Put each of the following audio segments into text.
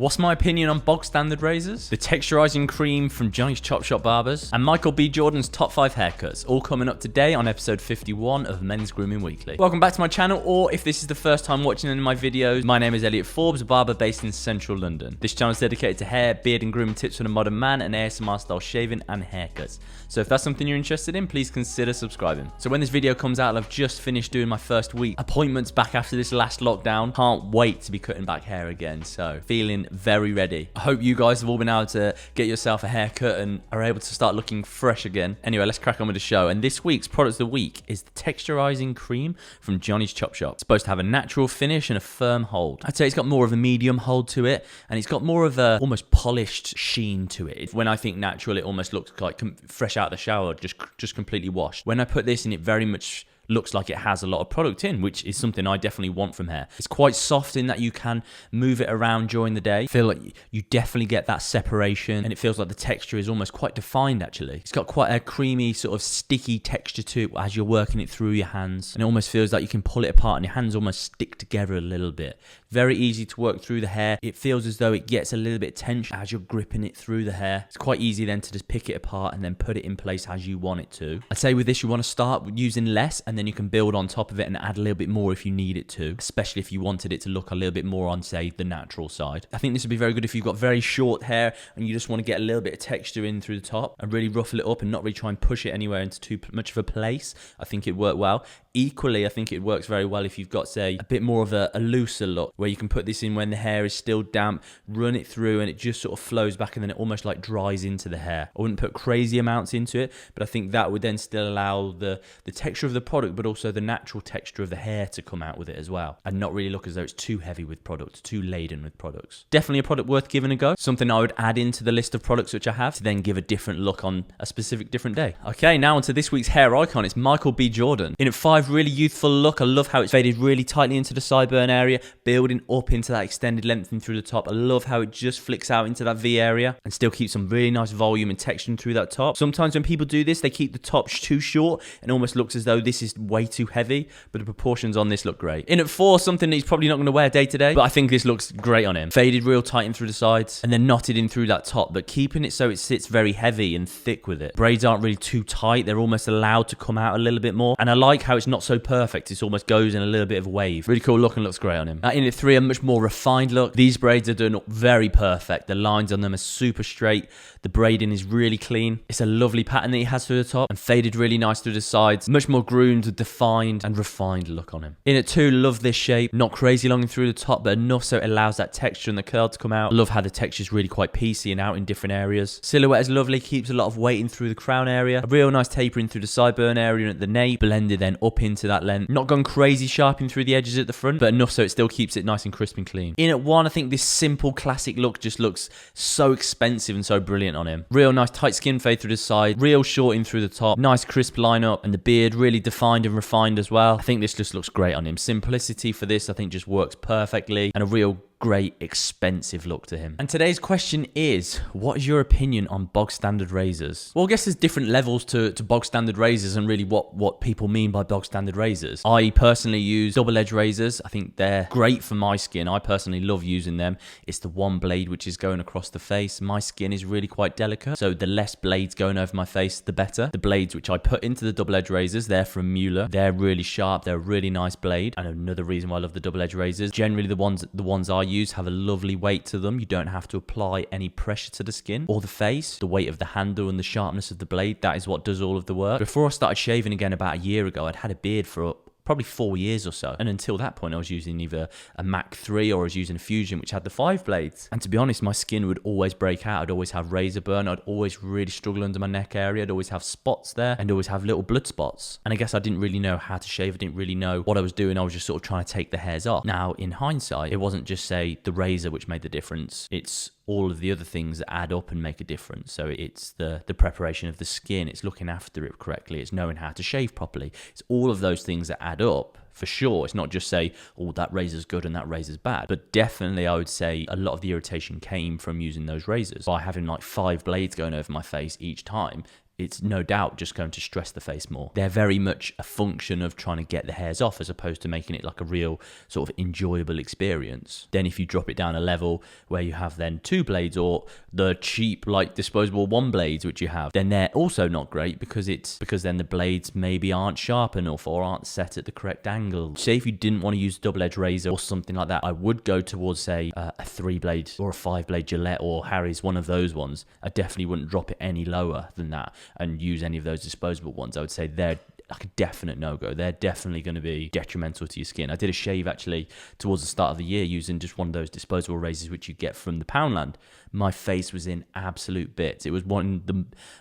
What's my opinion on bog standard razors? The texturizing cream from Johnny's Chop Shop Barbers, and Michael B. Jordan's top 5 haircuts, all coming up today on episode 51 of Men's Grooming Weekly. Welcome back to my channel, or if this is the first time watching any of my videos, my name is Elliot Forbes, a barber based in central London. This channel is dedicated to hair, beard and grooming tips for the modern man and ASMR style shaving and haircuts. So if that's something you're interested in, please consider subscribing. So when this video comes out, I've just finished doing my first week. Appointments back after this last lockdown. Can't wait to be cutting back hair again, so feeling very ready. I hope you guys have all been able to get yourself a haircut and are able to start looking fresh again. Anyway, let's crack on with the show. And this week's product of the week is the Texturizing Cream from Johnny's Chop Shop. It's supposed to have a natural finish and a firm hold. I'd say it's got more of a medium hold to it, and it's got more of a almost polished sheen to it. When I think natural, it almost looks like fresh out of the shower, just completely washed. When I put this in, it very much looks like it has a lot of product in, which is something I definitely want from hair. It's quite soft in that you can move it around during the day. I feel like you definitely get that separation, and it feels like the texture is almost quite defined actually. It's got quite a creamy sort of sticky texture to it as you're working it through your hands, and it almost feels like you can pull it apart and your hands almost stick together a little bit. Very easy to work through the hair. It feels as though it gets a little bit tension as you're gripping it through the hair. It's quite easy then to just pick it apart and then put it in place as you want it to. I'd say with this you want to start using less, and then you can build on top of it and add a little bit more if you need it to, especially if you wanted it to look a little bit more on, say, the natural side. I think this would be very good if you've got very short hair and you just want to get a little bit of texture in through the top and really ruffle it up and not really try and push it anywhere into too much of a place. I think it'd work well. Equally, I think it works very well if you've got, say, a bit more of a looser look, where you can put this in when the hair is still damp, run it through, and it just sort of flows back, and then it almost like dries into the hair. I wouldn't put crazy amounts into it, but I think that would then still allow the texture of the product, but also the natural texture of the hair to come out with it as well, and not really look as though it's too heavy with products, too laden with products. Definitely a product worth giving a go. Something I would add into the list of products which I have to then give a different look on a specific different day. Okay, now onto this week's hair icon. It's Michael B. Jordan. In at 5, really youthful look. I love how it's faded really tightly into the sideburn area, building up into that extended lengthening through the top. I love how it just flicks out into that V area and still keeps some really nice volume and texture through that top. Sometimes when people do this, they keep the top too short and almost looks as though this is way too heavy, but the proportions on this look great. In at 4, something that he's probably not going to wear day to day, but I think this looks great on him. Faded real tight in through the sides and then knotted in through that top, but keeping it so it sits very heavy and thick with it. Braids aren't really too tight. They're almost allowed to come out a little bit more, and I like how it's not so perfect. It almost goes in a little bit of a wave. Really cool look and looks great on him. In at 3, a much more refined look. These braids are done very perfect. The lines on them are super straight. The braiding is really clean. It's a lovely pattern that he has through the top and faded really nice through the sides. Much more groomed, defined and refined look on him. In at 2, love this shape. Not crazy long through the top, but enough so it allows that texture and the curl to come out. Love how the texture is really quite piecey and out in different areas. Silhouette is lovely. Keeps a lot of weight in through the crown area. A real nice tapering through the sideburn area and at the nape. Blended then up into that length. Not gone crazy sharp in through the edges at the front, but enough so it still keeps it nice and crisp and clean. In at 1, I think this simple classic look just looks so expensive and so brilliant on him. Real nice tight skin fade through the side, real short in through the top, nice crisp lineup, and the beard really defined and refined as well. I think this just looks great on him. Simplicity for this I think just works perfectly, and a real great expensive look to him. And today's question is, what is your opinion on bog standard razors? Well, I guess there's different levels to bog standard razors and really what people mean by bog standard razors. I personally use double edge razors. I think they're great for my skin. I personally love using them. It's the one blade which is going across the face. My skin is really quite delicate, so the less blades going over my face, the better. The blades which I put into the double edge razors, they're from Micheal. They're really sharp. They're a really nice blade. And another reason why I love the double edge razors, generally the ones I use have a lovely weight to them. You don't have to apply any pressure to the skin or the face. The weight of the handle and the sharpness of the blade, that is what does all of the work. Before I started shaving again about a year ago, I'd had a beard for probably 4 years or so, and until that point I was using either a Mac 3 or I was using a Fusion which had the 5 blades, and to be honest my skin would always break out. I'd always have razor burn. I'd always really struggle under my neck area. I'd always have spots there and always have little blood spots, and I guess I didn't really know how to shave. I didn't really know what I was doing. I was just sort of trying to take the hairs off. Now in hindsight, it wasn't just say the razor which made the difference, it's all of the other things that add up and make a difference. So it's the preparation of the skin, it's looking after it correctly, it's knowing how to shave properly. It's all of those things that add up for sure. It's not just say, oh, that razor's good and that razor's bad. But definitely I would say a lot of the irritation came from using those razors. By having like 5 blades going over my face each time, it's no doubt just going to stress the face more. They're very much a function of trying to get the hairs off as opposed to making it like a real sort of enjoyable experience. Then if you drop it down a level where you have then 2 blades or the cheap like disposable 1 blades which you have, then they're also not great because then the blades maybe aren't sharp enough or aren't set at the correct angle. Say if you didn't want to use a double-edged razor or something like that, I would go towards say a 3-blade or a 5-blade Gillette or Harry's, one of those ones. I definitely wouldn't drop it any lower than that and use any of those disposable ones. I would say they're like a definite no-go. They're definitely going to be detrimental to your skin. I did a shave actually towards the start of the year using just one of those disposable razors which you get from the Poundland. My face was in absolute bits. It was one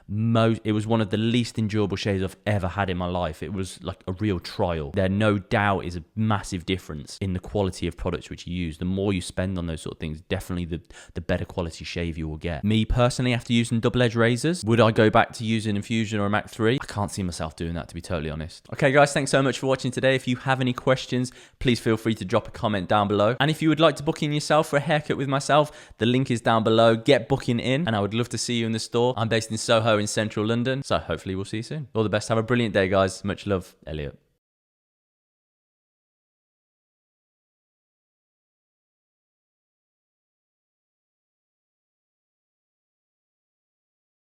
of the least enjoyable shaves I've ever had in my life. It was like a real trial. There no doubt is a massive difference in the quality of products which you use. The more you spend on those sort of things, definitely the better quality shave you will get. Me personally, after using double-edged razors, would I go back to using Infusion or a Mach 3? I can't see myself doing that, to be totally honest. Okay guys, thanks so much for watching today. If you have any questions, please feel free to drop a comment down below. And if you would like to book in yourself for a haircut with myself, the link is down below. Get booking in and I would love to see you in the store. I'm based in Soho in central London, so hopefully we'll see you soon. All the best. Have a brilliant day, guys. Much love, Elliot.